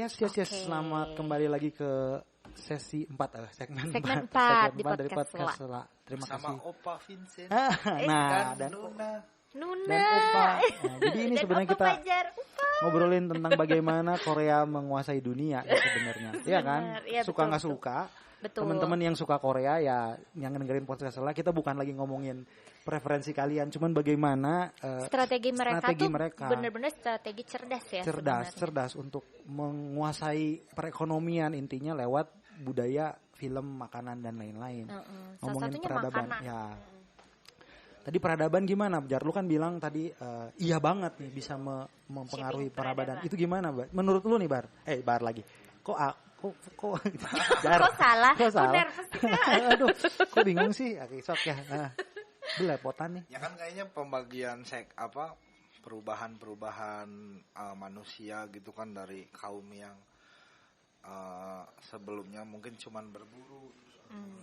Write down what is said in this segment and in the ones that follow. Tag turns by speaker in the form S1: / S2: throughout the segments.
S1: Yes, selamat kembali lagi ke sesi 4 segmen 4
S2: di podcast Sela.
S1: Terima
S3: sama
S1: kasih.
S3: Opa Vincent.
S1: Dan
S2: Nuna.
S1: Opa. Jadi ini sebenarnya kita
S2: Fajar.
S1: ngobrolin tentang bagaimana Korea menguasai dunia sebenarnya. Iya kan?
S2: Iya,
S1: Suka nggak suka.
S2: Betul.
S1: Teman-teman yang suka Korea ya yang dengerin podcast Sela, kita bukan lagi ngomongin preferensi kalian, cuman bagaimana
S2: strategi mereka
S1: mereka.
S2: Benar-benar strategi cerdas ya.
S1: Cerdas untuk menguasai perekonomian, intinya lewat budaya, film, makanan dan lain-lain. Ngomongin peradaban
S2: makanan.
S1: ya. Tadi peradaban gimana, Jar? Lu kan bilang tadi iya banget nih bisa mempengaruhi peradaban. Itu gimana, Bar? Menurut lu nih, Bar? Bar lagi. Kok Jar?
S2: Kok salah?
S1: Kok salah?
S2: Nervous.
S1: Aduh, kok bingung sih? Oke, sok ya. Belepotan nih.
S3: Ya kan kayaknya pembagian perubahan manusia gitu kan, dari kaum yang sebelumnya mungkin cuman berburu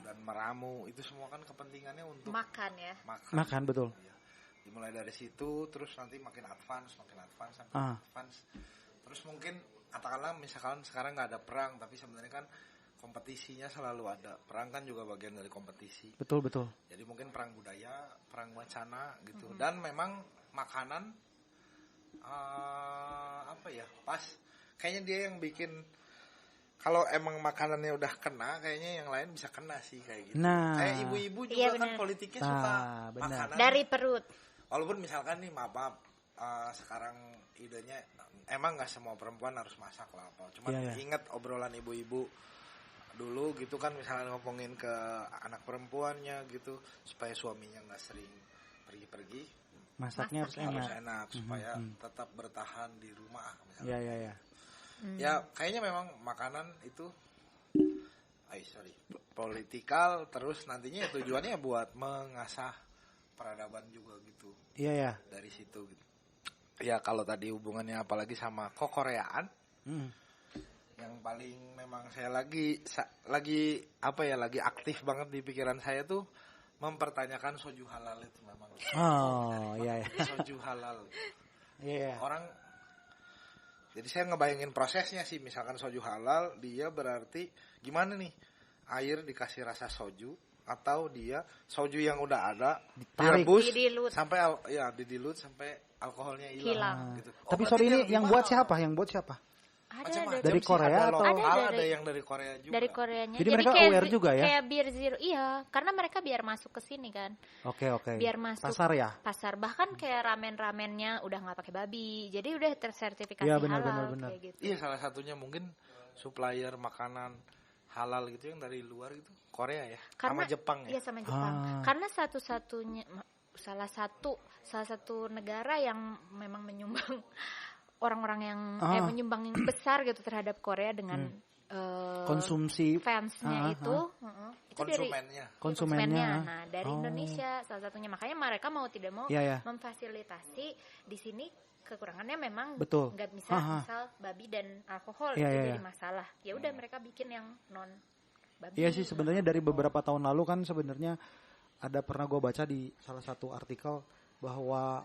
S3: dan meramu, itu semua kan kepentingannya untuk
S2: makan ya.
S1: Makan betul.
S3: Ya. Dimulai dari situ, terus nanti makin advance. Terus mungkin katakanlah misalkan sekarang nggak ada perang, tapi sebenarnya kan kompetisinya selalu ada. Perang kan juga bagian dari kompetisi.
S1: Betul.
S3: Jadi mungkin perang budaya, perang wacana gitu. Dan memang makanan pas. Kayaknya dia yang bikin, kalau emang makanannya udah kena, kayaknya yang lain bisa kena sih kayak gitu.
S1: Nah,
S3: kayak ibu-ibu juga kan politiknya suka makanan
S2: dari perut.
S3: Walaupun misalkan nih maaf, sekarang idenya emang nggak semua perempuan harus masak lah apa. Cuman ingat obrolan ibu-ibu dulu gitu kan, misalnya ngomongin ke anak perempuannya gitu, supaya suaminya nggak sering pergi-pergi,
S1: masaknya harus
S3: enak supaya tetap bertahan di rumah misalnya.
S1: Iya.
S3: Ya kayaknya memang makanan itu politikal, terus nantinya tujuannya buat mengasah peradaban juga gitu.
S1: Iya.
S3: Dari situ gitu. Ya kalau tadi hubungannya apalagi sama Koreaan, yang paling memang saya lagi aktif banget di pikiran saya tuh mempertanyakan soju halal itu memang.
S1: Oh iya.
S3: Soju halal.
S1: Iya.
S3: Orang, jadi saya ngebayangin prosesnya sih, misalkan soju halal, dia berarti gimana nih, air dikasih rasa soju, atau dia soju yang udah ada direbus didilut sampai alkoholnya hilang. Gitu.
S1: Tapi sorry, ini yang buat siapa?
S2: Ada
S1: dari Korea atau
S3: ada yang dari Korea juga.
S2: Dari Koreanya.
S1: Jadi mereka aware juga ya?
S2: Kayak Beer Zero. Iya, karena mereka biar masuk ke sini kan.
S1: Oke.
S2: Biar masuk
S1: pasar ya?
S2: Pasar, bahkan kayak ramen-ramennya udah enggak pakai babi. Jadi udah tersertifikasi
S1: ya,
S2: halal kayak gitu.
S3: Iya, salah satunya mungkin supplier makanan halal gitu yang dari luar gitu. Korea ya, sama Jepang ya.
S2: Iya, sama Jepang. Karena salah satu negara yang memang menyumbang orang-orang yang menyumbang yang besar gitu terhadap Korea dengan
S1: konsumsi
S2: fansnya itu
S3: konsumennya.
S2: Nah, dari Indonesia salah satunya, makanya mereka mau tidak mau memfasilitasi di sini. Kekurangannya memang nggak bisa misal babi dan alkohol itu jadi masalah. Ya udah mereka bikin yang non babi.
S1: Iya sih, sebenarnya dari beberapa tahun lalu kan sebenarnya pernah gue baca di salah satu artikel bahwa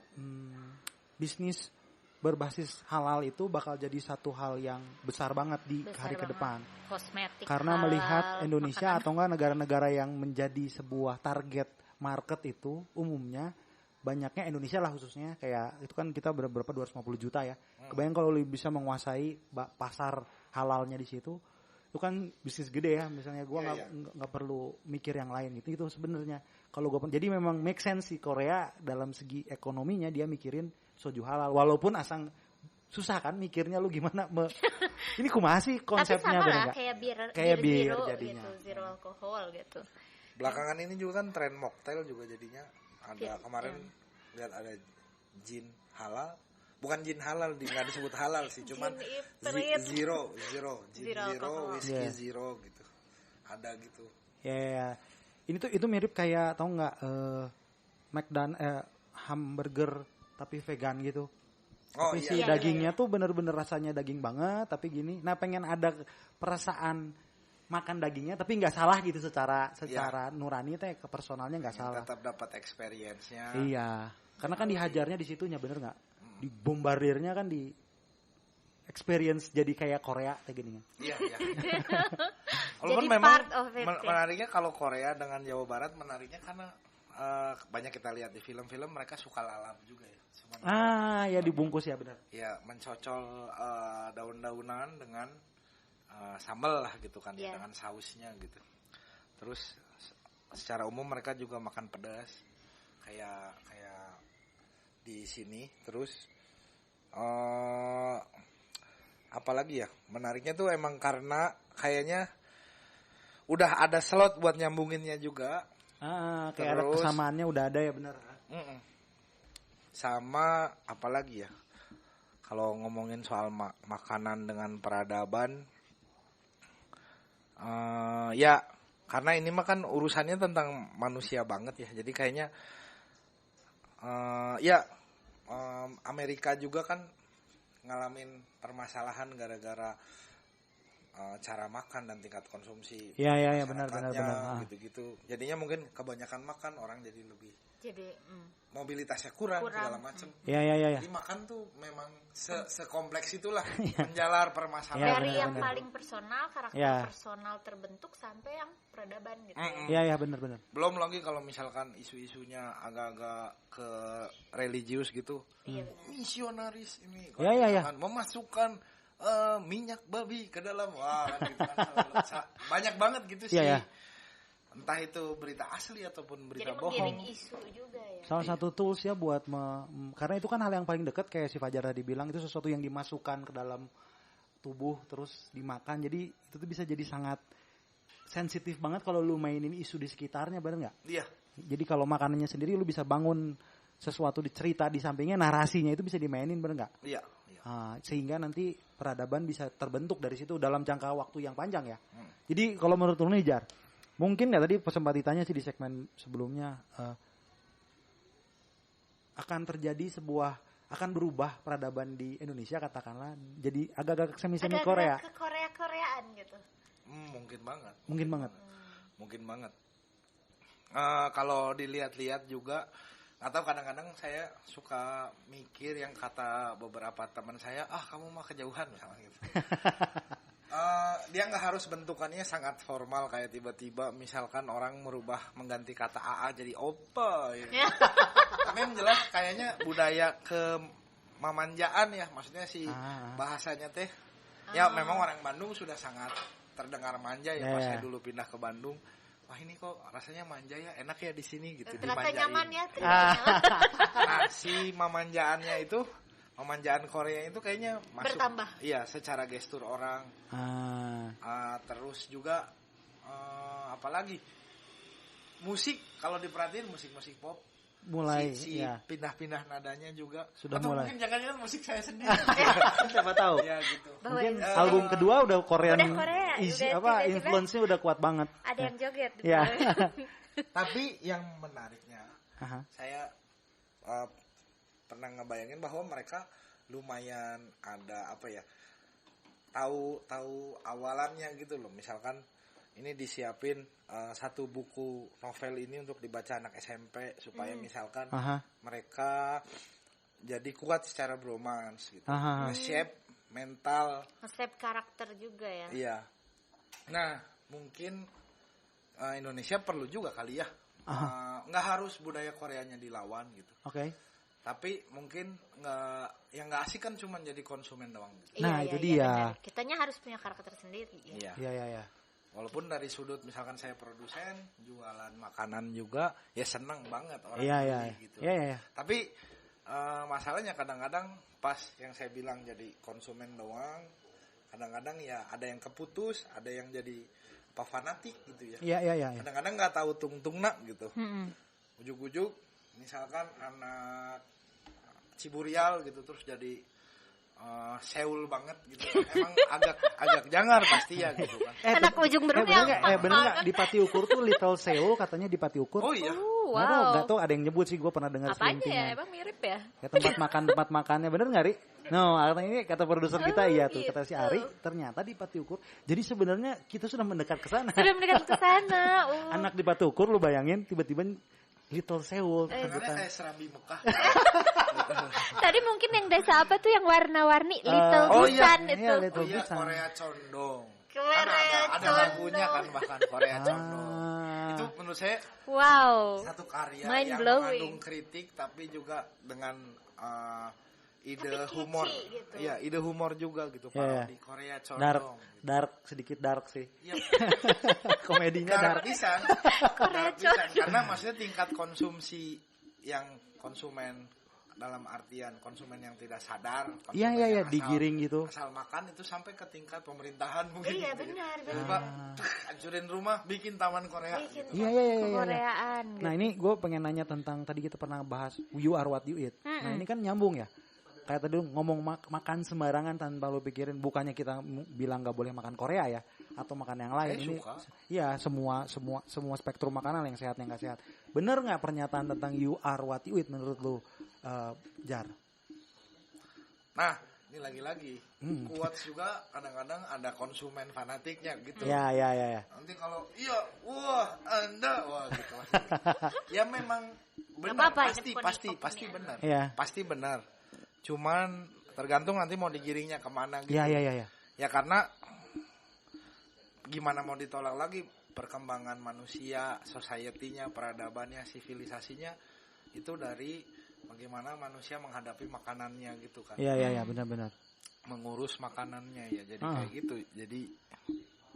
S1: bisnis berbasis halal itu bakal jadi satu hal yang besar banget di hari ke depan.
S2: Kosmetik
S1: karena
S2: halal,
S1: melihat Indonesia
S2: makanan.
S1: Atau enggak negara-negara yang menjadi sebuah target market itu umumnya banyaknya Indonesia lah khususnya, kayak itu kan kita berapa 250 juta ya. Kebayang kalau lu bisa menguasai pasar halalnya di situ, itu kan bisnis gede ya. Misalnya gue nggak perlu mikir yang lain gitu. Itu sebenarnya kalau gue jadi memang make sense sih Korea dalam segi ekonominya, dia mikirin soju halal walaupun asang susah kan mikirnya lu gimana ini kumaha sih konsepnya.
S2: Tapi sama lah kayak bir
S1: jadinya
S2: gitu, zero alkohol gitu.
S3: Belakangan ini juga kan tren mocktail juga jadinya ada. Kemarin lihat ada gin halal, bukan gin halal, nggak disebut halal sih, cuman zero whiskey zero gitu, ada gitu.
S1: Ya. Itu mirip kayak tau nggak hamburger tapi vegan gitu. Tapi si dagingnya tuh bener-bener rasanya daging banget, tapi gini. Nah, pengen ada perasaan makan dagingnya tapi nggak salah gitu secara nurani teh ke personalnya nggak salah.
S3: Tetap dapat experience-nya.
S1: Iya, karena kan dihajarnya di situnya, bener nggak? Dibombardirnya kan di experience jadi kayak Korea kayak gini.
S3: Iya. Walaupun memang menariknya kalau Korea dengan Jawa Barat menariknya karena banyak kita lihat di film-film mereka suka lalap juga ya.
S1: Ya dibungkus ya benar.
S3: Ya mencocol daun-daunan dengan sambal lah gitu kan ya, dengan sausnya gitu. Terus secara umum mereka juga makan pedas kayak di sini. Terus apalagi ya menariknya tuh emang karena kayaknya udah ada slot buat nyambunginnya juga.
S1: Kayak ada kesamaannya udah ada ya benar.
S3: Sama apalagi ya kalau ngomongin soal makanan dengan peradaban, ya karena ini mah kan urusannya tentang manusia banget ya. Jadi kayaknya Amerika juga kan ngalamin permasalahan gara-gara cara makan dan tingkat konsumsi.
S1: Iya benar.
S3: Gitu-gitu. Jadinya mungkin kebanyakan makan orang jadi lebih. Mobilitasnya kurang. Segala macam.
S1: Iya.
S3: Jadi makan tuh memang sekompleks itulah menjalar permasalahan.
S2: Dari yang paling personal, karakter personal terbentuk sampai yang peradaban gitu.
S1: Iya benar.
S3: Belum lagi kalau misalkan isu-isunya agak-agak ke religius gitu. Misionaris ini.
S1: Iya.
S3: Memasukkan minyak babi ke dalam gitu kan. Banyak banget gitu sih. Entah itu berita asli ataupun berita bohong.
S2: Jadi isu juga ya.
S1: Salah satu tools ya buat karena itu kan hal yang paling dekat kayak si Fajar tadi bilang, itu sesuatu yang dimasukkan ke dalam tubuh terus dimakan. Jadi itu tuh bisa jadi sangat sensitif banget kalau lu mainin isu di sekitarnya, benar nggak?
S3: Iya.
S1: Jadi kalau makanannya sendiri lu bisa bangun sesuatu di cerita di sampingnya, narasinya itu bisa dimainin, benar nggak?
S3: Iya.
S1: Sehingga nanti peradaban bisa terbentuk dari situ dalam jangka waktu yang panjang ya. Jadi kalau menurut lu nih Jar, mungkin ya tadi sempat ditanya sih di segmen sebelumnya, akan berubah peradaban di Indonesia katakanlah jadi agak-agak semi-semi Korea.
S2: Ke Korea-Koreaan gitu.
S3: Mungkin banget. Kalau dilihat-lihat juga, atau kadang-kadang saya suka mikir yang kata beberapa teman saya, kamu mah kejauhan misalnya gitu. Dia nggak harus bentukannya sangat formal kayak tiba-tiba misalkan orang mengganti kata AA jadi opa gitu. Tapi yang jelas kayaknya budaya kemamanjaan ya, maksudnya si bahasanya teh ya memang orang Bandung sudah sangat terdengar manja ya. Pas saya dulu pindah ke Bandung, wah ini kok rasanya manja ya, enak ya di sini gitu,
S2: dimanjain. Nyaman ya.
S3: Nah si memanjaan Korea itu kayaknya masuk.
S2: Bertambah.
S3: Iya, secara gestur orang. Terus juga apalagi musik, kalau diperhatiin musik pop
S1: mulai
S3: pindah-pindah nadanya juga
S1: sudah
S3: atau
S1: mulai.
S3: Mungkin jangan-jangan musik saya sendiri.
S1: Siapa tahu.
S3: Ya gitu.
S1: Mungkin album kedua udah Korean.
S2: Korea,
S1: influence-nya udah kuat banget.
S2: Ada yang joget.
S3: Tapi yang menariknya, saya pernah ngebayangin bahwa mereka lumayan ada tahu awalannya gitu loh. Misalkan ini disiapin satu buku novel ini untuk dibaca anak SMP supaya misalkan mereka jadi kuat secara bromance gitu. Nge-shape mental,
S2: nge-shape karakter juga ya.
S3: Iya. Nah, mungkin Indonesia perlu juga kali ya. Nggak harus budaya Koreanya dilawan gitu.
S1: Oke.
S3: Tapi mungkin nggak asik kan cuma jadi konsumen doang gitu.
S1: Nah, itu dia.
S2: Kitanya harus punya karakter sendiri ya.
S1: Iya.
S3: Walaupun dari sudut misalkan saya produsen, jualan makanan juga, ya seneng banget orang gitu. Iya. Tapi masalahnya kadang-kadang pas yang saya bilang jadi konsumen doang, kadang-kadang ya ada yang keputus, ada yang jadi fanatik gitu ya.
S1: Iya.
S3: Kadang-kadang nggak tahu tung-tungna gitu. Ujuk-ujuk misalkan anak Ciburial gitu terus jadi Seoul banget gitu. Emang agak jangar pasti ya gitu kan.
S2: Anak ujung berung yang
S1: bener nggak di Pati Ukur tuh Little Seoul katanya di Pati Ukur.
S3: Oh iya.
S2: Wow.
S1: Nggak tahu ada yang nyebut sih, gue pernah dengar
S2: selintingan. Apanya ya, emang mirip ya?
S1: Ya tempat makannya bener nggak Ri? No, ini kata produser kita iya tuh, kata si Ari ternyata di Pati Ukur. Jadi sebenarnya kita sudah mendekat ke sana. Anak di Pati Ukur lu bayangin tiba-tiba Little Seoul.
S3: Karena kayak Serambi Mekah.
S2: Tadi mungkin yang desa apa tuh yang warna-warni Little Busan itu.
S3: Iya, Little Busan. Korea Condong. Kan ada lagunya kan bahkan Korea Condong. Itu menurut saya satu karya yang mengandung kritik tapi juga dengan ide humor. Gitu. Iya, ide humor juga gitu di Korea Condong.
S1: Dark sedikit dark sih. Iya. Komedinya dark
S3: pisan. Karena maksudnya tingkat konsumsi yang konsumen dalam artian konsumen yang tidak sadar.
S1: Iya, digiring gitu.
S3: Asal makan itu sampai ke tingkat pemerintahan mungkin.
S2: Iya, benar.
S3: Hancurin rumah, bikin taman Korea.
S1: Iya.
S2: Koreaan.
S1: Nah, ini gue pengen nanya tentang tadi kita pernah bahas you are what you eat. Nah, ini kan nyambung ya. Kayak tadi ngomong makan sembarangan tanpa lu pikirin, bukannya kita bilang nggak boleh makan Korea ya atau makan yang lain. Ini iya semua spektrum makanan yang sehat yang nggak sehat. Bener nggak pernyataan tentang you are what you eat menurut lu, Jar?
S3: Nah, ini lagi-lagi quotes juga kadang-kadang ada konsumen fanatiknya gitu.
S1: Ya.
S3: Nanti kalau Anda gitu. Ya memang benar, pasti benar.
S1: Ya.
S3: Pasti benar. Cuman tergantung nanti mau digiringnya kemana gitu.
S1: Iya.
S3: Ya karena gimana mau ditolak lagi perkembangan manusia, society-nya, peradabannya, sivilisasinya itu dari bagaimana manusia menghadapi makanannya gitu kan.
S1: Iya, benar-benar.
S3: Mengurus makanannya ya, jadi kayak gitu. Jadi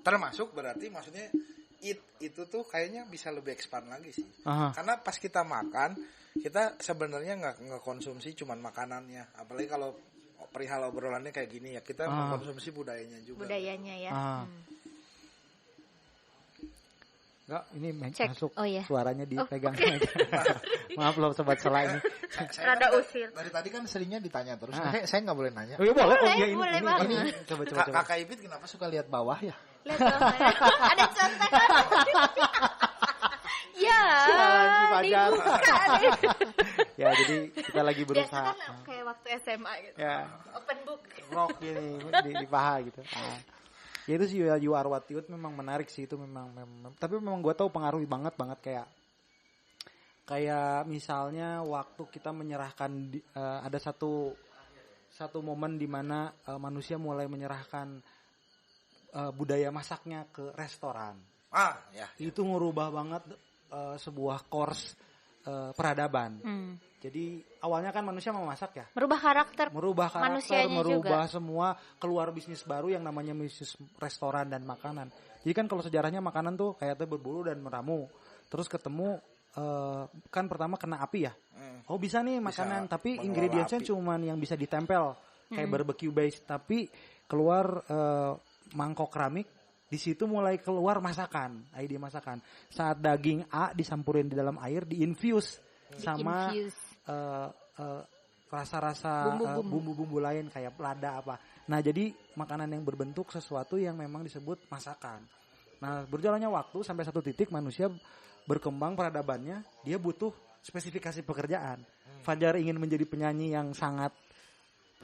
S3: termasuk berarti maksudnya itu tuh kayaknya bisa lebih expand lagi sih. Karena pas kita makan, kita sebenarnya nggak konsumsi cuman makanannya. Apalagi kalau perihal obrolannya kayak gini ya, kita mengkonsumsi budayanya juga.
S2: Budayanya ya.
S1: Enggak, ini masuk suaranya dipegang
S2: aja.
S1: Maaf loh sobat Sela ini.
S2: Rada usir.
S3: Dari tadi kan seringnya ditanya terus. Saya nggak boleh nanya.
S1: Oh iya boleh.
S2: Boleh.
S1: Ini coba.
S3: Kakak Ipit kenapa suka lihat bawah ya?
S2: Lihat bawah. Ada contekan. Ya. Dibuka deh.
S1: Ya, jadi kita lagi berusaha.
S2: Biasa kan kayak waktu SMA gitu.
S1: Ya.
S2: Open book.
S1: Rock gini di paha gitu. Ya itu sih you are what you eat memang menarik sih, itu memang tapi memang gue tahu pengaruhi banget kayak misalnya waktu kita menyerahkan ada satu momen di mana manusia mulai menyerahkan budaya masaknya ke restoran.
S3: Ya.
S1: Itu ngubah banget sebuah course peradaban. Jadi awalnya kan manusia mau masak ya.
S2: Merubah karakter
S1: merubah juga. Semua, keluar bisnis baru yang namanya bisnis restoran dan makanan. Jadi kan kalau sejarahnya makanan tuh kayaknya berburu dan meramu. Terus ketemu kan pertama kena api ya. Oh bisa nih makanan, tapi ingredientsnya cuman yang bisa ditempel kayak barbecue base, tapi keluar mangkok keramik. Di situ mulai keluar ide masakan. Saat daging A disampurin di dalam air, diinfuse sama rasa-rasa bumbu-bumbu lain kayak lada apa. Nah, jadi makanan yang berbentuk sesuatu yang memang disebut masakan. Nah, berjalannya waktu sampai satu titik manusia berkembang peradabannya, dia butuh spesifikasi pekerjaan. Fajar ingin menjadi penyanyi yang sangat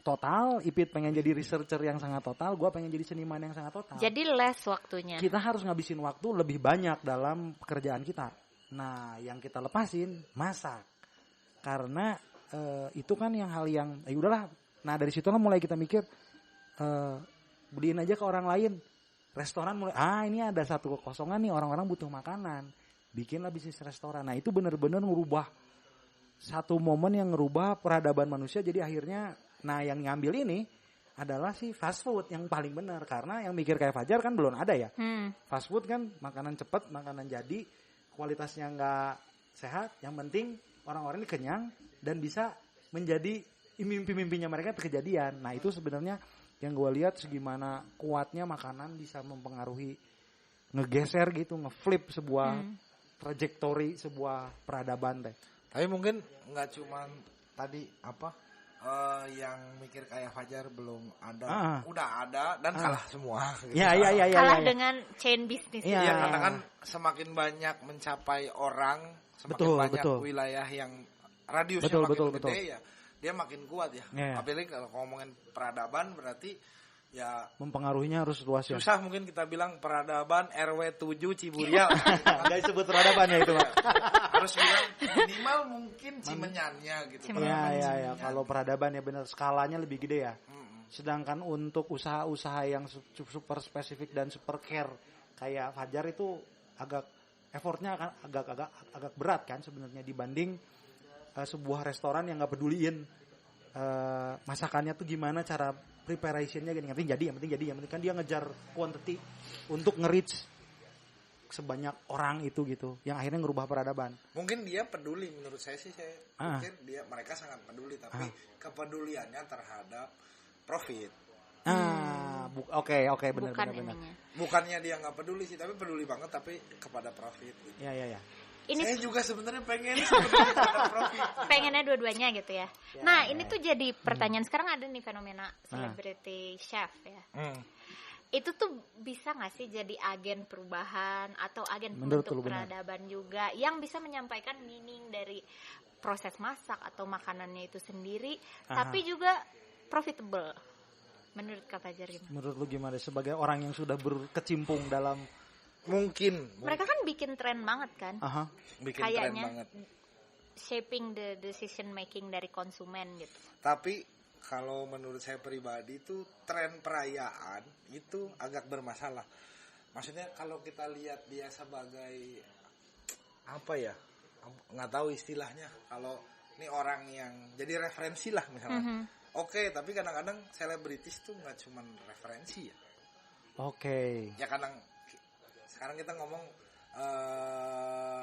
S1: total, Ipit pengen jadi researcher yang sangat total, gue pengen jadi seniman yang sangat total.
S2: Jadi less waktunya.
S1: Kita harus ngabisin waktu lebih banyak dalam pekerjaan kita. Nah, yang kita lepasin masak. Karena itu kan hal yang udahlah. Nah, dari situlah mulai kita mikir beliin aja ke orang lain. Restoran mulai ini ada satu kekosongan nih, orang-orang butuh makanan. Bikinlah bisnis restoran. Nah, itu benar-benar ngerubah satu momen yang ngerubah peradaban manusia. Jadi akhirnya yang ngambil ini adalah si fast food yang paling benar. Karena yang mikir kayak Fajar kan belum ada ya. Fast food kan makanan cepat, makanan jadi, kualitasnya nggak sehat. Yang penting orang-orang ini kenyang dan bisa menjadi mimpi-mimpinya mereka kejadian. Nah itu sebenarnya yang gue lihat segimana kuatnya makanan bisa mempengaruhi, ngegeser gitu, ngeflip sebuah trajektori sebuah peradaban deh.
S3: Tapi mungkin nggak cuma tadi yang mikir kayak Fajar belum ada, udah ada dan kalah semua. Gitu.
S2: Kalah dengan chain bisnis.
S3: Iya, karena kan semakin banyak mencapai orang, semakin banyak wilayah yang radiusnya makin gede ya, dia makin kuat ya. Apalagi kalau ngomongin peradaban berarti ya
S1: mempengaruhinya harus luas ya.
S3: Susah mungkin kita bilang peradaban RW 7 Ciburial.
S1: Enggak disebut peradaban ya itu.
S3: harus bilang minimal mungkin cimenyannya gitu.
S1: Iya. Kalau peradaban ya benar skalanya lebih gede ya. Sedangkan untuk usaha-usaha yang super spesifik dan super care kayak Fajar itu agak effortnya kan agak berat kan sebenarnya dibanding sebuah restoran yang nggak peduliin masakannya tuh gimana, cara preparationnya yang penting jadi, yang penting kan dia ngejar quantity untuk nge-reach sebanyak orang itu gitu, yang akhirnya ngerubah peradaban.
S3: Mungkin dia peduli, menurut saya sih pikir mereka sangat peduli, tapi kepeduliannya terhadap profit.
S1: Oke, benar.
S3: Bukannya dia nggak peduli sih, tapi peduli banget tapi kepada profit. Gitu.
S1: Iya.
S3: Ini saya juga sebenarnya pengen kepada profit.
S2: Pengennya dua-duanya gitu ya. Nah, ini tuh jadi pertanyaan sekarang ada nih fenomena celebrity chef ya. Itu tuh bisa nggak sih jadi agen perubahan atau agen pembentuk peradaban juga yang bisa menyampaikan meaning dari proses masak atau makanannya itu sendiri, tapi juga profitable. Menurut Kak Fajar gimana?
S1: Menurut lu gimana sebagai orang yang sudah berkecimpung dalam
S3: mungkin
S2: mereka kan bikin tren banget kan?
S3: Bikin
S2: kayaknya
S3: tren banget.
S2: Shaping the decision making dari konsumen gitu.
S3: Tapi kalau menurut saya pribadi itu tren perayaan itu agak bermasalah. Maksudnya kalau kita lihat dia sebagai apa ya? Nggak tahu istilahnya. Kalau ini orang yang jadi referensi lah misalnya. Oke, tapi kadang-kadang selebritis tuh nggak cuma referensi ya.
S1: Oke.
S3: Ya kadang sekarang kita ngomong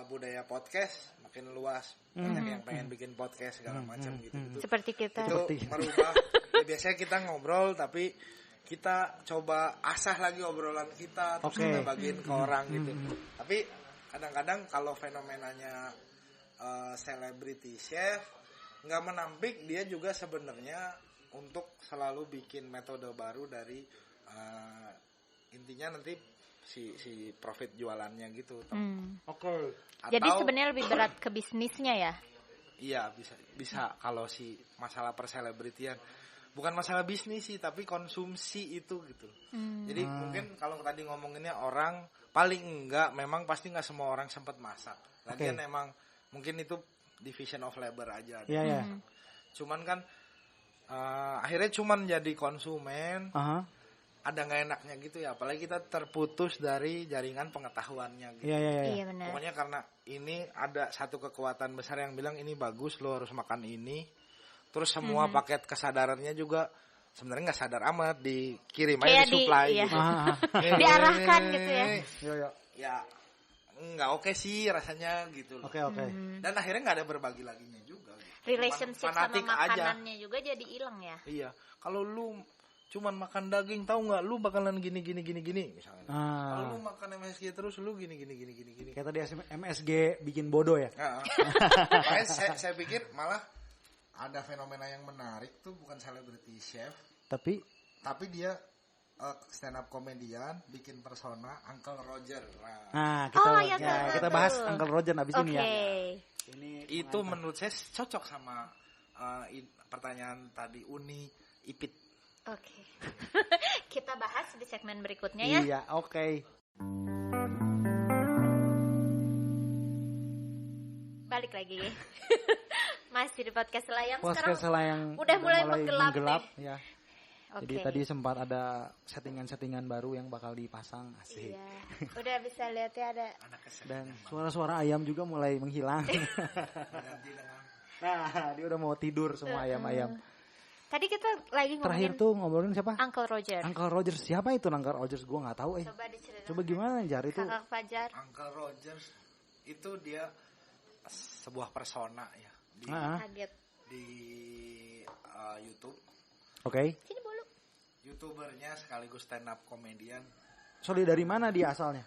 S3: budaya podcast makin luas, banyak yang pengen bikin podcast segala macam gitu.
S2: Seperti kita.
S3: Itu merubah. Ya, biasanya kita ngobrol tapi kita coba asah lagi obrolan kita, terus kita bagiin ke orang gitu. Tapi kadang-kadang kalau fenomenanya celebrity chef nggak menampik, dia juga sebenarnya untuk selalu bikin metode baru dari intinya nanti si profit jualannya gitu.
S2: Jadi sebenarnya lebih berat ke bisnisnya ya?
S3: Iya, bisa kalau si masalah perselebritian bukan masalah bisnis sih, tapi konsumsi itu gitu. Jadi mungkin kalau tadi ngomonginnya orang paling enggak memang pasti nggak semua orang sempat masak. Lagian emang mungkin itu division of labor aja.
S1: Iya.
S3: Cuman kan akhirnya cuman jadi konsumen. Ada nggak enaknya gitu ya, apalagi kita terputus dari jaringan pengetahuannya gitu.
S2: Iya benar.
S3: Pokoknya karena ini ada satu kekuatan besar yang bilang ini bagus, lo harus makan ini. Terus semua paket kesadarannya juga sebenarnya nggak sadar amat, dikirim aja disuplai gitu.
S2: Diarahkan gitu ya.
S3: Ya nggak oke sih rasanya gitu loh.
S1: Oke.
S3: Dan akhirnya nggak ada berbagi laginya juga.
S2: Relationship sama makanannya aja juga jadi hilang ya.
S3: Iya, kalau lu cuman makan daging, tahu nggak lu bakalan gini misalnya. Kalau lu makan MSG terus lu gini.
S1: Kayak tadi MSG bikin bodoh ya.
S3: Makanya saya pikir malah ada fenomena yang menarik tuh, bukan celebrity chef, tapi dia stand up comedian bikin persona Uncle Roger.
S1: Kita bahas Uncle Roger abis ini ya. Ini
S3: itu menurut saya cocok sama pertanyaan tadi Uni Ipit.
S2: Oke. Kita bahas di segmen berikutnya ya.
S1: Iya, oke.
S2: Balik lagi. Masih di podcast Selayang.
S1: Podcast Selayang
S2: udah mulai menggelap
S1: ya. Jadi tadi sempat ada settingan-settingan baru yang bakal dipasang, asik.
S2: Iya. Udah bisa lihat ya ada.
S1: Dan suara-suara ayam juga mulai menghilang. Nah, dia udah mau tidur semua ayam-ayam.
S2: Tadi kita lagi ngomongin.
S1: Terakhir tuh ngobrolin siapa?
S2: Uncle Roger.
S1: Uncle Roger, siapa itu Uncle Roger? Gue nggak tahu. Coba gimana Jar itu?
S2: Kakak Fajar.
S3: Uncle Roger itu dia sebuah persona ya di YouTube.
S1: Oke.
S2: Sini bolu.
S3: YouTubernya sekaligus stand up komedian.
S1: Sorry, dari mana dia asalnya?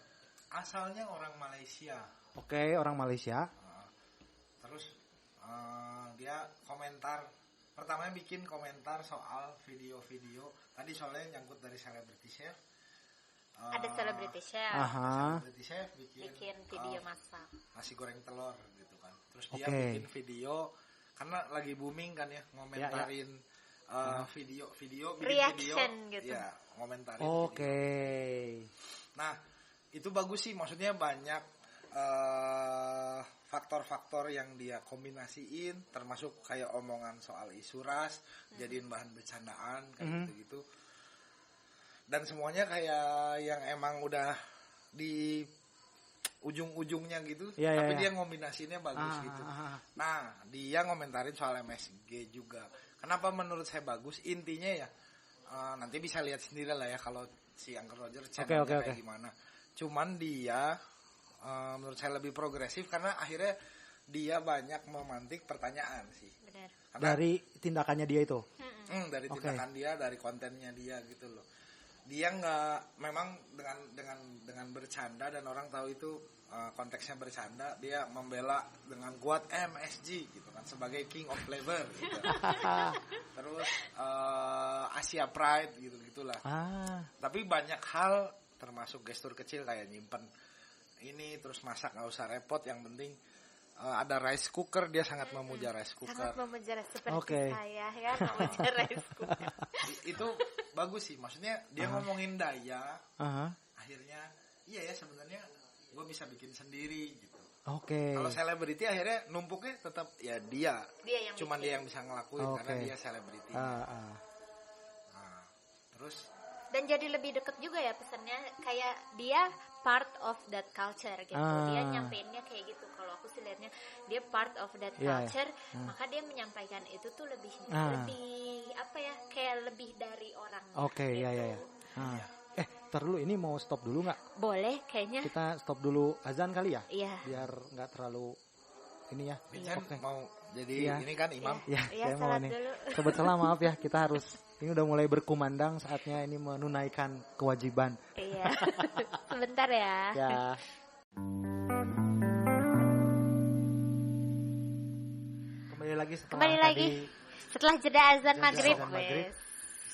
S3: Asalnya orang Malaysia.
S1: Oke, orang Malaysia.
S3: Terus dia pertamanya bikin komentar soal video-video. Tadi soalnya nyangkut dari celebrity chef.
S2: Ada celebrity chef.
S3: Celebrity chef
S2: bikin video masak.
S3: Nasi goreng telur gitu kan. Terus dia bikin video karena lagi booming kan ya, ngomentarin video
S2: reaction gitu.
S3: Ya, ngomentarin.
S1: Oke.
S3: Nah, itu bagus sih, maksudnya banyak faktor-faktor yang dia kombinasiin, termasuk kayak omongan soal isu ras, jadiin bahan bercandaan kayak gitu-gitu. Dan semuanya kayak yang emang udah di ujung-ujungnya gitu, tapi dia ngombinasinya bagus gitu. Nah, dia ngomentarin soal MSG juga. Kenapa menurut saya bagus? Intinya ya, nanti bisa lihat sendiri lah ya kalau si Uncle Roger channelnya kayak gimana. Cuman dia menurut saya lebih progresif karena akhirnya dia banyak memantik pertanyaan sih.
S2: Benar.
S1: Dari tindakannya dia itu.
S3: Dari tindakan dia, dari kontennya dia gitu loh. Dia nggak, memang dengan bercanda dan orang tahu itu konteksnya bercanda, dia membela dengan kuat MSG gitu kan sebagai King of Flavor gitu. Terus Asia Pride gitu gitulah. Tapi banyak hal termasuk gestur kecil kayak nyimpen ini, terus masak nggak usah repot, yang penting ada rice cooker, dia sangat memuja rice cooker.
S2: Sangat memuja seperti saya ya, memuja rice cooker.
S3: Itu bagus sih, maksudnya dia ngomongin daya, akhirnya iya ya sebenarnya gue bisa bikin sendiri gitu. Kalau selebriti akhirnya numpuknya tetap ya dia yang cuman bikin. Dia yang bisa ngelakuin karena dia selebriti. Terus
S2: dan jadi lebih deket juga ya pesannya, kayak dia part of that culture gitu. Dia nyampeinnya kayak gitu. Kalau aku sih lihatnya dia part of that culture, maka dia menyampaikan itu tuh lebih apa ya, kayak lebih dari orang.
S1: Gitu. Dulu ini mau stop dulu nggak?
S2: Boleh kayaknya.
S1: Kita stop dulu azan kali ya?
S2: Iya.
S1: Biar nggak terlalu ini ya.
S3: Mau jadi ini kan imam.
S1: Saya mau nih. Sobat Salah maaf ya, kita harus ini udah mulai berkumandang, saatnya ini menunaikan kewajiban.
S2: Iya. Sebentar ya.
S1: Ya. Kembali lagi
S2: setelah jeda azan maghrib.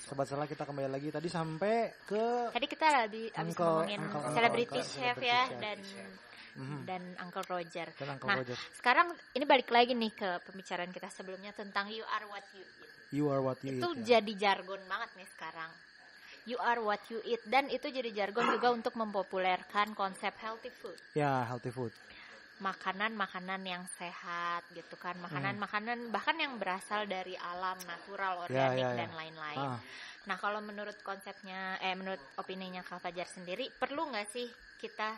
S1: Sobat Salah, kita kembali lagi. Tadi sampai ke...
S2: Tadi kita habis ngomongin selebriti chef ya, dan Uncle Roger. Roger. Sekarang ini balik lagi nih ke pembicaraan kita sebelumnya tentang you are what you eat.
S1: You are what you
S2: itu
S1: eat.
S2: Itu jadi jargon banget nih sekarang. You are what you eat. Dan itu jadi jargon juga untuk mempopulerkan konsep healthy food.
S1: Ya, healthy food.
S2: Makanan-makanan yang sehat gitu kan, makanan-makanan bahkan yang berasal dari alam, natural, organik dan lain-lain. Nah, kalau menurut konsepnya, menurut opininya Kak Fajar sendiri, perlu nggak sih kita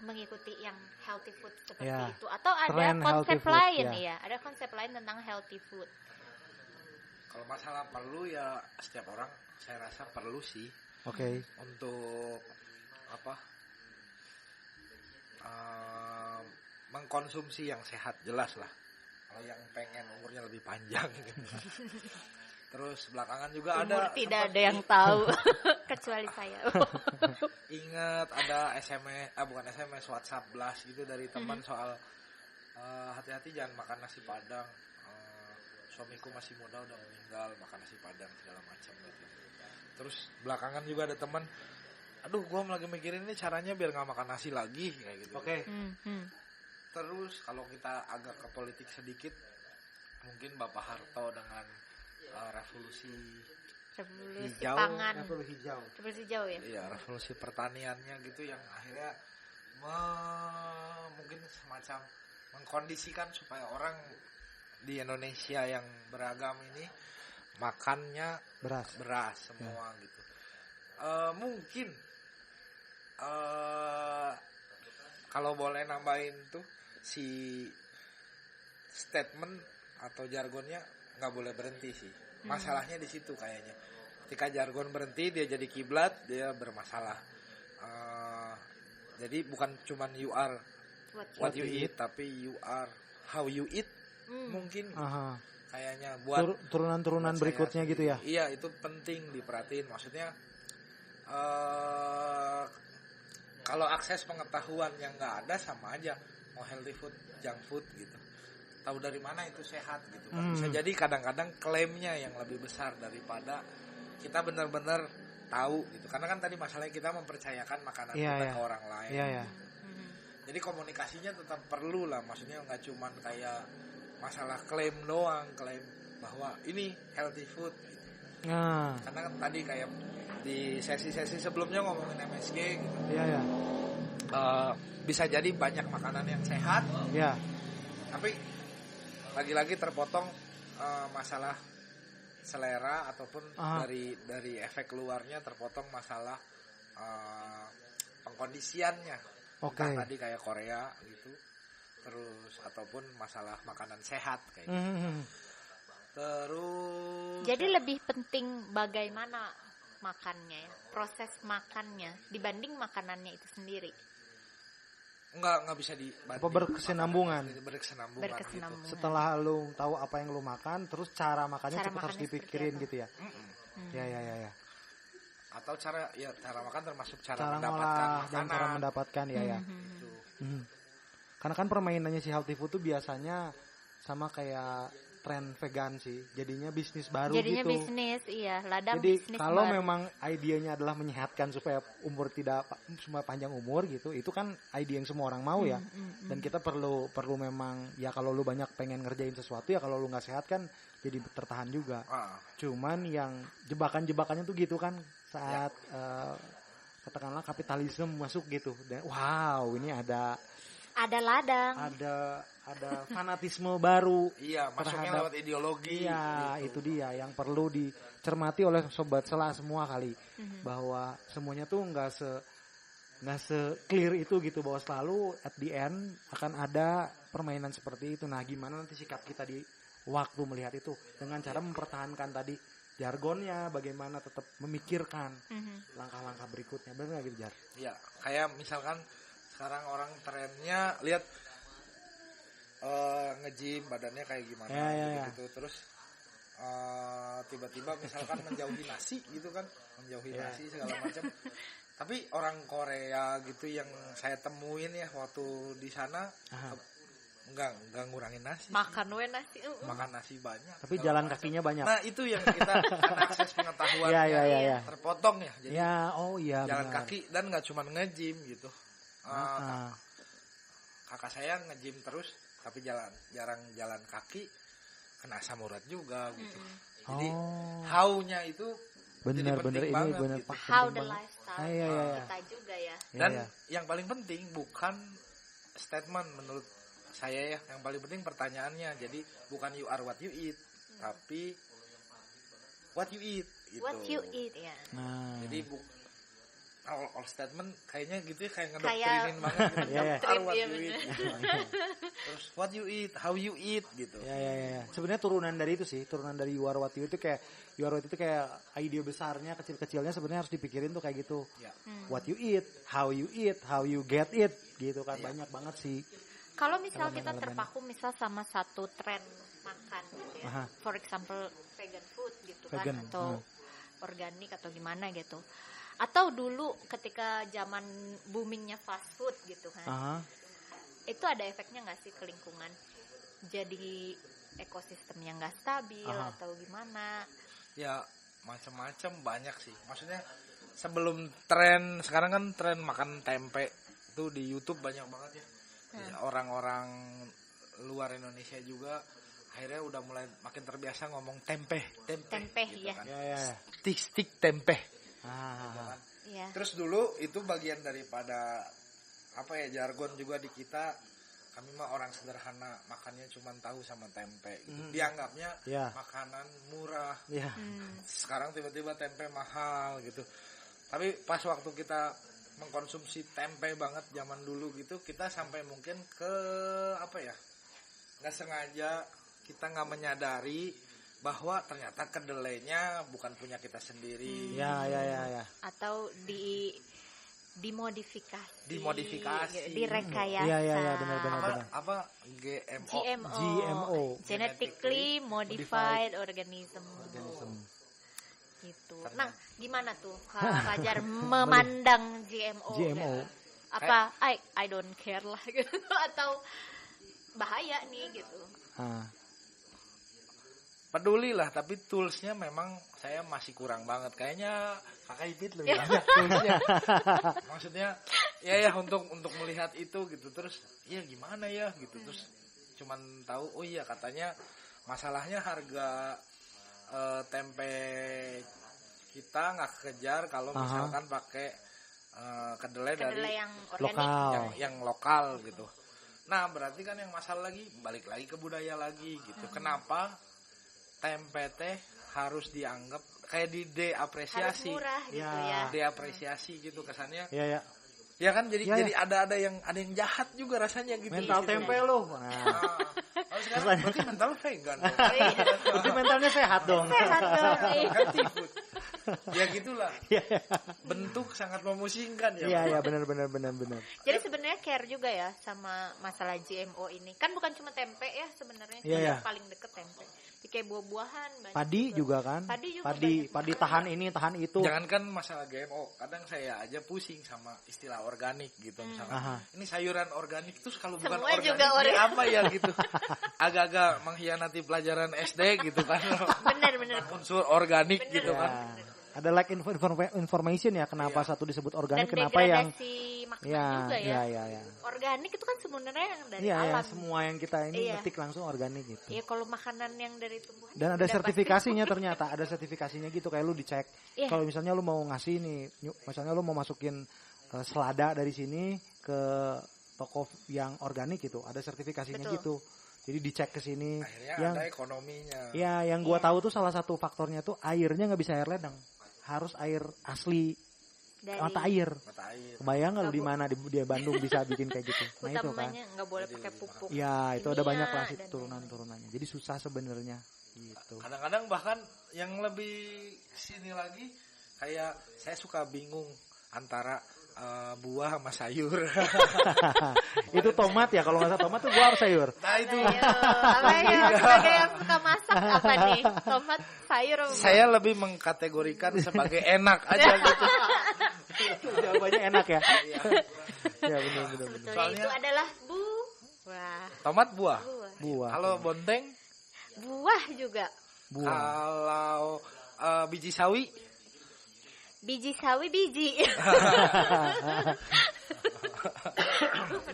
S2: mengikuti yang healthy food seperti itu? Atau ada konsep lain ada konsep lain tentang healthy food?
S3: Kalau masalah perlu ya, setiap orang saya rasa perlu sih. Untuk apa? Mengkonsumsi yang sehat, jelas lah. Kalau yang pengen umurnya lebih panjang gitu. Terus belakangan juga
S2: umur tidak ada yang tahu kecuali saya.
S3: Ingat ada SMS WhatsApp blast gitu dari teman soal hati-hati jangan makan nasi padang, suamiku masih muda udah meninggal, makan nasi padang segala macam gitu. Terus belakangan juga ada teman, aduh gue lagi mikirin ini caranya biar nggak makan nasi lagi kayak gitu. Terus kalau kita agak ke politik sedikit, mungkin Bapak Harto dengan revolusi hijau,
S2: pangan,
S1: revolusi
S2: hijau ya.
S3: Iya, revolusi pertaniannya gitu yang akhirnya mungkin semacam mengkondisikan supaya orang di Indonesia yang beragam ini makannya beras semua gitu. Mungkin kalau boleh nambahin tuh si statement atau jargonnya nggak boleh berhenti sih. Masalahnya di situ kayaknya. Ketika jargon berhenti dia jadi kiblat, dia bermasalah. Jadi bukan cuman you are what you eat, tapi you are how you eat. Mungkin kayaknya buat
S1: turunan-turunan berikutnya gitu ya.
S3: Iya, itu penting diperhatiin. Maksudnya kalau akses pengetahuan yang nggak ada, sama aja mau healthy food, junk food gitu. Tahu dari mana itu sehat gitu kan. Bisa jadi kadang-kadang klaimnya yang lebih besar daripada kita benar-benar tahu gitu. Karena kan tadi masalahnya kita mempercayakan makanan kita ke orang lain. Jadi komunikasinya tetap perlu lah. Maksudnya nggak cuman kayak masalah klaim doang, klaim bahwa ini healthy food gitu. Karena kan tadi kayak di sesi-sesi sebelumnya ngomongin MSG gitu. bisa jadi banyak makanan yang sehat,
S1: ya.
S3: Tapi lagi-lagi terpotong masalah selera ataupun dari efek luarnya terpotong masalah pengkondisiannya. Entah tadi kayak Korea gitu, terus ataupun masalah makanan sehat kayak gitu. Terus.
S2: Jadi lebih penting bagaimana makannya, proses makannya dibanding makanannya itu sendiri.
S3: Enggak bisa dibanding.
S1: Apa berkesinambungan.
S3: Gitu.
S1: Setelah lu tahu apa yang lu makan, terus cara makannya harus dipikirin gitu ya. Ya.
S3: Atau cara makan termasuk cara mendapatkan makanan
S1: dan cara mendapatkan ya. Gitu. Karena kan permainannya si healthy food tuh biasanya sama kayak tren vegan sih, jadinya bisnis baru
S2: jadinya
S1: gitu.
S2: Jadinya bisnis, iya, ladang
S1: jadi,
S2: bisnis. Jadi
S1: kalau memang idenya adalah menyehatkan supaya umur tidak semua panjang umur gitu, itu kan ide yang semua orang mau ya. Dan kita perlu memang ya kalau lu banyak pengen ngerjain sesuatu ya kalau lu nggak sehat kan jadi tertahan juga. Cuman yang jebakan-jebakannya tuh gitu kan saat katakanlah kapitalisme masuk gitu. Dan, wow, ini ada
S2: ladang.
S1: Ada fanatisme baru.
S3: Iya, masuknya lewat ideologi.
S1: Iya, gitu. Itu dia yang perlu dicermati oleh sobat Sela semua kali. Bahwa semuanya tuh nggak se clear itu gitu, bahwa selalu at the end akan ada permainan seperti itu. Nah, gimana nanti sikap kita di waktu melihat itu dengan cara mempertahankan tadi jargonnya, bagaimana tetap memikirkan langkah-langkah berikutnya. Benar nggak gitu, Jar?
S3: Iya, kayak misalkan sekarang orang trennya lihat nge-gym badannya kayak gimana gitu. Terus tiba-tiba misalkan menjauhi nasi gitu kan, nasi segala macam. Tapi orang Korea gitu yang saya temuin ya waktu di sana enggak ngurangin nasi.
S2: Makan nasi.
S3: Makan nasi banyak.
S1: Tapi jalan kakinya banyak.
S3: Nah, itu yang kita akses pengetahuan terpotong ya. Jadi jalan kaki dan enggak cuma nge-gym gitu. Kakak saya nge-gym terus tapi jarang jalan kaki, kena asam urat juga gitu. Jadi how-nya itu
S1: benar ini
S3: banget,
S1: benar
S3: gitu.
S2: How the lifestyle kita juga ya.
S3: Dan yang paling penting bukan statement menurut saya ya, yang paling penting pertanyaannya. Jadi bukan you are what you eat, tapi what you eat gitu.
S2: What you eat ya.
S3: Jadi all statement kayaknya gitu ya, kayak ngedoktrinin banget gitu. What you eat. Terus what you eat, how you eat gitu.
S1: Ya. Sebenarnya turunan dari itu sih, turunan dari you are what you eat itu kayak you are what itu kayak ide besarnya, kecil-kecilnya sebenarnya harus dipikirin tuh kayak gitu. What you eat, how you get it gitu kan. Banyak banget sih.
S2: Kalau misal kita terpaku misal sama satu tren makan gitu ya. For example vegan food gitu kan, atau organik atau gimana gitu. Atau dulu ketika zaman boomingnya fast food gitu kan, itu ada efeknya nggak sih ke lingkungan? Jadi ekosistemnya nggak stabil atau gimana? Ya
S3: macam-macam banyak sih. Maksudnya sebelum tren sekarang kan tren makan tempe itu di YouTube banyak banget ya. Orang-orang luar Indonesia juga akhirnya udah mulai makin terbiasa ngomong tempe gitu
S2: ya.
S3: Kan. Stik tempe. Terus dulu itu bagian daripada jargon juga di kita. Kami mah orang sederhana, makannya cuma tahu sama tempe gitu. Dianggapnya makanan murah. Sekarang tiba-tiba tempe mahal gitu. Tapi pas waktu kita mengkonsumsi tempe banget zaman dulu gitu, kita sampai mungkin ke nggak sengaja kita nggak menyadari bahwa ternyata kedelainya bukan punya kita sendiri.
S1: Ya.
S2: Atau dimodifikasi, direkayasa.
S1: Iya, benar.
S3: Apa
S2: GMO. Genetically modified organism. Gitu. Nah, gimana tuh Kak Fajar memandang GMO? Apa I don't care lah gitu atau bahaya nih gitu.
S3: Peduli lah, tapi toolsnya memang saya masih kurang banget. Kayaknya Kakak Ipit lebih banyak toolsnya. Maksudnya ya untuk melihat itu gitu. Terus ya gimana ya gitu. Terus cuman tahu katanya masalahnya harga tempe kita nggak kejar kalau misalkan pakai kedelai dari
S2: yang
S1: lokal.
S3: Yang lokal gitu. Nah, berarti kan yang masalah lagi balik lagi ke budaya lagi gitu. Kenapa tempe teh harus dianggap kayak di deapresiasi?
S2: Harus murah gitu ya.
S3: Deapresiasi gitu kesannya.
S1: Iya.
S3: Ya kan jadi ada yang jahat juga rasanya gitu.
S1: Mental
S3: gitu.
S1: tempe lo. Nah.
S3: Sekarang berarti mental vegan dong.
S1: Berarti mentalnya sehat dong.
S3: Ya gitulah. Bentuk sangat memusingkan ya.
S1: Iya, benar.
S2: Jadi sebenarnya care juga ya sama masalah GMO ini. Kan bukan cuma tempe ya sebenarnya, yang paling deket tempe. Kayak buah-buahan banyak.
S1: Padi juga kan? Padi tahan ini, tahan itu.
S3: Jangankan masalah GMO, kadang saya aja pusing sama istilah organik gitu misalnya. Ini sayuran organik terus kalau bukan
S2: semua
S3: organik
S2: juga
S3: ini apa ya gitu. Agak-agak mengkhianati pelajaran SD gitu kan.
S2: Benar.
S3: Unsur organik gitu kan.
S1: Ada information ya kenapa satu disebut organik,
S2: dan
S1: kenapa yang
S2: juga ya. Organik itu kan sebenarnya yang dari alam.
S1: Semua yang kita ini petik langsung organik gitu.
S2: Iya, kalau makanan yang dari tumbuhan.
S1: Dan ada sertifikasinya ternyata, ada sertifikasinya gitu kayak lu dicek. Kalau misalnya lu mau ngasih nih, misalnya lu mau masukin selada dari sini ke toko yang organik gitu, ada sertifikasinya gitu. Jadi dicek ke sini.
S3: Akhirnya ada ekonominya.
S1: Ya, yang gua tahu tuh salah satu faktornya tuh airnya nggak bisa air ledeng. Harus air asli. Mata air. Kebayang nggak di mana di Bandung bisa bikin kayak gitu? Nah itu kan.
S2: Nggak boleh pakai pupuk.
S1: Ya itu ada banyak lah turunan-turunannya. Jadi susah sebenarnya. Gitu.
S3: Kadang-kadang bahkan yang lebih sini lagi kayak saya suka bingung antara buah sama sayur.
S1: Itu tomat ya, kalau nggak tomat tuh buah apa sayur?
S3: Nah itu.
S2: Sebagai yang suka masak apa nih? Tomat, sayur.
S3: Saya lebih mengkategorikan sebagai enak aja gitu.
S1: Jawabannya enak ya.
S3: Ya
S1: benar.
S2: Soalnya itu adalah buah.
S3: Tomat buah. Kalau bonteng?
S2: Buah juga.
S3: Kalau biji sawi?
S2: Biji sawi biji.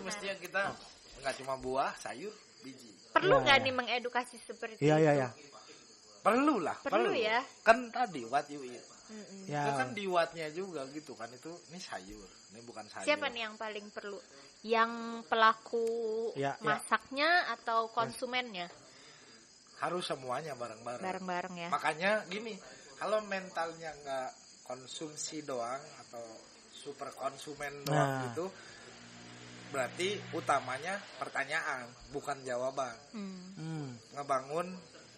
S3: Mestinya kita nggak cuma buah, sayur, biji.
S2: Perlu nggak nih mengedukasi seperti itu?
S1: Iya.
S3: Perlu lah.
S2: Perlu ya.
S3: Kan tadi what you eat.
S1: Ya.
S3: Itu kan di what-nya juga gitu kan, itu ini sayur, ini bukan sayur.
S2: Siapa nih yang paling perlu? Yang pelaku masaknya atau konsumennya?
S3: Harus semuanya bareng-bareng.
S2: Bareng-bareng ya.
S3: Makanya gini, kalau mentalnya nggak konsumsi doang atau super konsumen doang gitu, berarti utamanya pertanyaan bukan jawaban. Ngebangun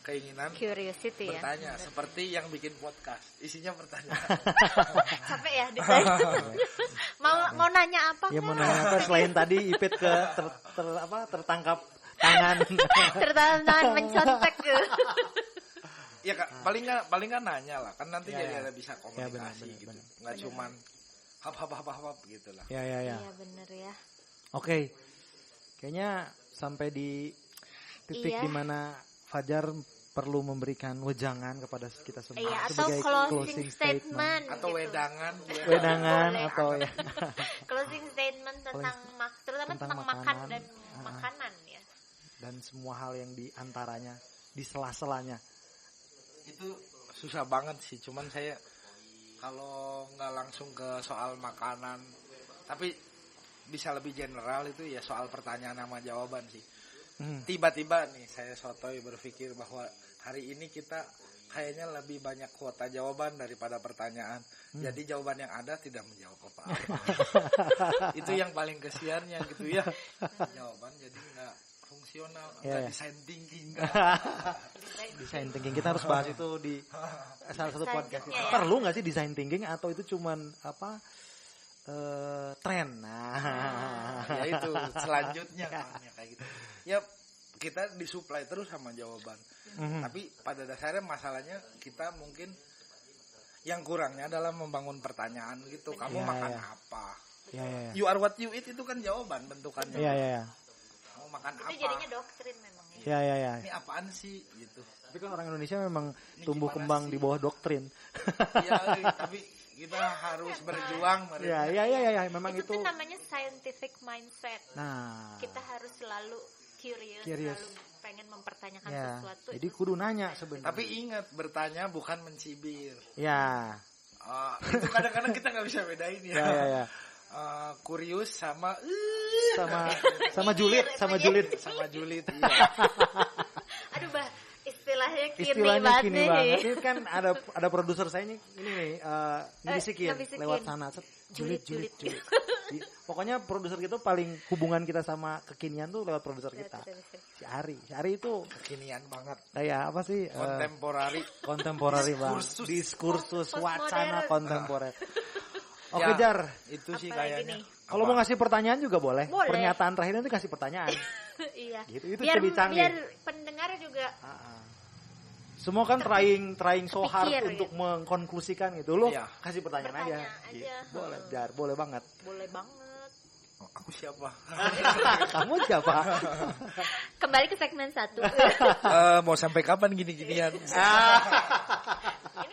S3: keinginan
S2: curiosity
S3: bertanya seperti yang bikin podcast isinya pertanyaan.
S2: Capek ya ditanya. mau nanya apa?
S1: Ya mau nanya apa selain tadi Ipit ke tertangkap tangan.
S2: Tertangkap tangan mencontek gitu.
S3: Ya Kak, paling kan nanya lah, kan nanti jadi ada bisa komunikasi gitu. Enggak cuman hap gitu lah.
S1: Ya.
S2: Iya benar ya.
S1: Oke. Kayaknya sampai di titik dimana Fajar perlu memberikan wejangan kepada kita semua
S2: sebagai closing statement
S3: atau
S2: gitu.
S1: wedangan atau ya.
S2: Closing statement terutama tentang makan dan makanan ya.
S1: Dan semua hal yang di antaranya, di sela-selanya.
S3: Itu susah banget sih, cuman saya kalau nggak langsung ke soal makanan, tapi bisa lebih general itu ya soal pertanyaan sama jawaban sih. Tiba-tiba nih saya sotoy berpikir bahwa hari ini kita kayaknya lebih banyak kuota jawaban daripada pertanyaan. Jadi jawaban yang ada tidak menjawab apa-apa. Itu yang paling kesiannya gitu ya. Jawaban jadi nggak fungsional, nggak design thinking.
S1: Design thinking kita harus bahas itu di salah satu podcast. Perlu nggak sih design thinking atau itu cuman tren?
S3: Ya itu selanjutnya kan kayak gitu. Ya kita disuplai terus sama jawaban. Tapi pada dasarnya masalahnya kita mungkin yang kurangnya adalah membangun pertanyaan gitu. Kamu makan apa? You are what you eat itu kan jawaban bentukannya. Kamu makan
S2: itu
S3: apa?
S2: Itu jadinya doktrin memang
S1: ya.
S3: Ini apaan sih gitu.
S1: Tapi kan orang Indonesia memang tumbuh kembang di bawah doktrin.
S3: Iya, tapi kita harus berjuang.
S1: Ya, memang itu
S2: namanya scientific mindset.
S1: Nah,
S2: kita harus selalu curious. Selalu pengen mempertanyakan sesuatu.
S1: Jadi kudu nanya sebenarnya.
S3: Tapi ingat, bertanya bukan mencibir.
S1: Ya.
S3: Itu kadang-kadang kita nggak bisa bedain ya.
S1: Ya.
S3: Kurius sama
S1: julid.
S3: Iya.
S2: Aduh, Bah, istilahnya
S1: kini banget. Ini kan ada produser saya ini nih ngibisikin lewat sana. Julid. Pokoknya produser kita paling hubungan kita sama kekinian tuh lewat produser kita. Si Ari itu
S3: kekinian banget.
S1: Kayak apa sih? Kontemporari banget. Diskursus wacana kontemporer. Oke, Jar.
S3: Itu sih kayaknya.
S1: Kalau mau ngasih pertanyaan juga boleh. Pernyataan terakhir nanti kasih pertanyaan.
S2: Iya.
S1: Gitu. Itu biar
S2: pendengar juga.
S1: Semua kan trying so hard untuk mengkonklusikan gitu. Lo kasih pertanyaan aja. Gitu. Boleh, Jar. Boleh banget.
S2: Boleh banget.
S3: Aku siapa?
S1: Kamu siapa?
S2: Kembali ke segmen 1.
S3: Mau sampai kapan gini-ginian?
S2: Ini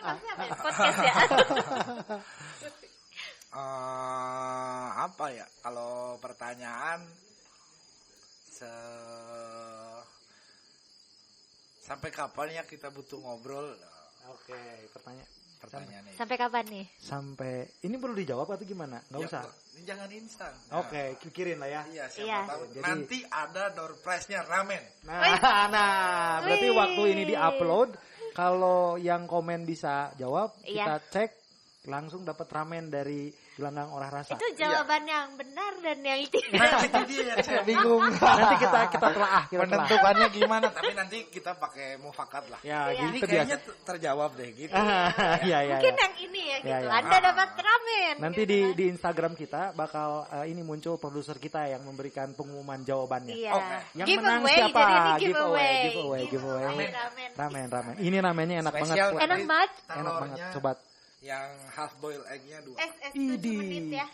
S2: maksudnya apa ya? Podcast ya?
S3: Apa ya? Kalau pertanyaan sampai kapan ya kita butuh ngobrol?
S1: Oke, pertanyaannya.
S2: Sampai kapan nih?
S1: Sampai ini perlu dijawab atau gimana? Nggak usah.
S3: Jangan instan.
S1: Oke, pikirin lah ya.
S3: Iya, siapa tahu. Jadi, nanti ada door prize-nya ramen.
S1: Nah, berarti waktu ini di-upload, kalau yang komen bisa jawab, kita cek langsung dapat ramen dari Gelanggang Olah Rasa.
S2: Itu jawaban yang benar dan yang tidak.
S3: Nah, itu dia yang saya
S1: bingung. Nanti kita telah
S3: menentukannya gimana, tapi nanti kita pakai mufakat lah.
S1: Ya,
S3: ini kayaknya terjawab deh gitu.
S2: Mungkin yang ini ya gitu. Anda dapat ramen.
S1: Nanti di Instagram kita bakal ini muncul produser kita yang memberikan pengumuman jawabannya.
S2: Iya.
S1: Yang menang siapa?
S2: Giveaway.
S1: Ramen. Ini ramennya enak banget.
S2: Enak banget.
S1: Sobat.
S3: Yang half boil egg-nya 2.
S2: 7 menit ya.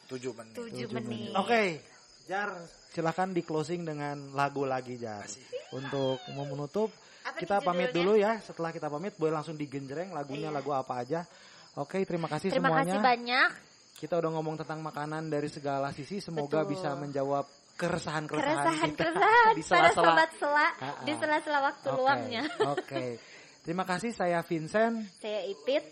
S3: 7 menit.
S2: 7 menit.
S1: Oke. Jar, silakan di closing dengan lagu lagi, Jar. Untuk menutup, kita pamit dulu ya. Setelah kita pamit, boleh langsung digenjreng lagunya lagu apa aja. Oke, terima kasih semuanya.
S2: Terima kasih banyak.
S1: Kita udah ngomong tentang makanan dari segala sisi. Semoga bisa menjawab keresahan kita
S2: di sela-sela di sela-sela waktu luangnya.
S1: Oke. Terima kasih, saya Vincent.
S2: Saya Ipit.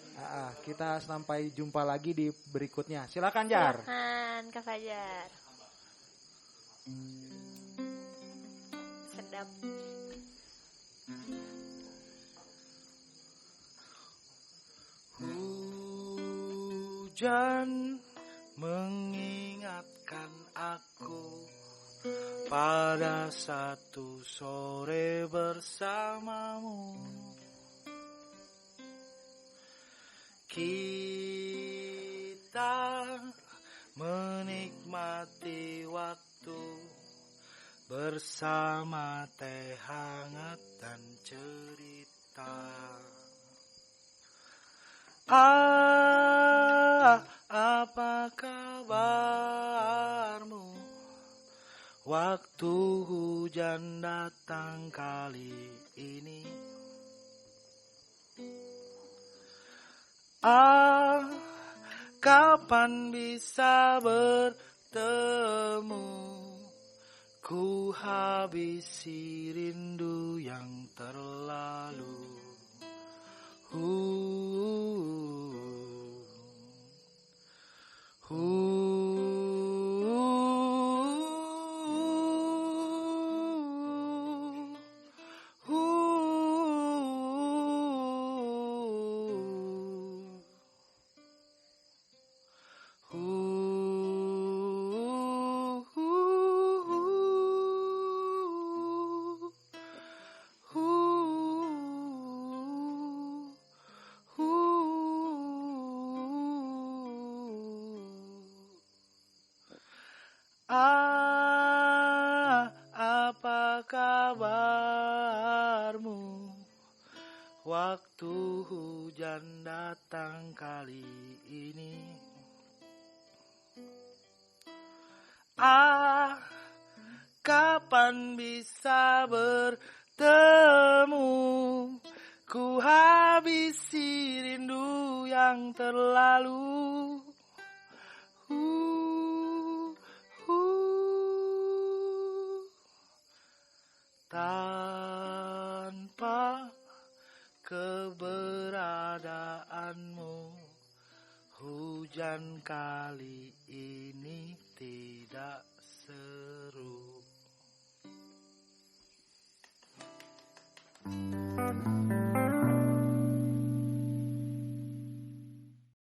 S1: Kita sampai jumpa lagi di berikutnya. Silakan, Jar.
S2: Silakan, Kak Fajar. Sedap.
S3: Hujan mengingatkan aku pada satu sore bersamamu. Kita menikmati waktu bersama teh hangat dan cerita. Apa kabarmu? Waktu hujan datang kali ini. Kapan bisa bertemu? Ku habisi rindu yang terlalu. Apa kabarmu? Waktu hujan datang kali ini. Kapan bisa bertemu? Ku habisi rindu yang terlalu. Tanpa keberadaanmu, Hujan kali ini tidak seru.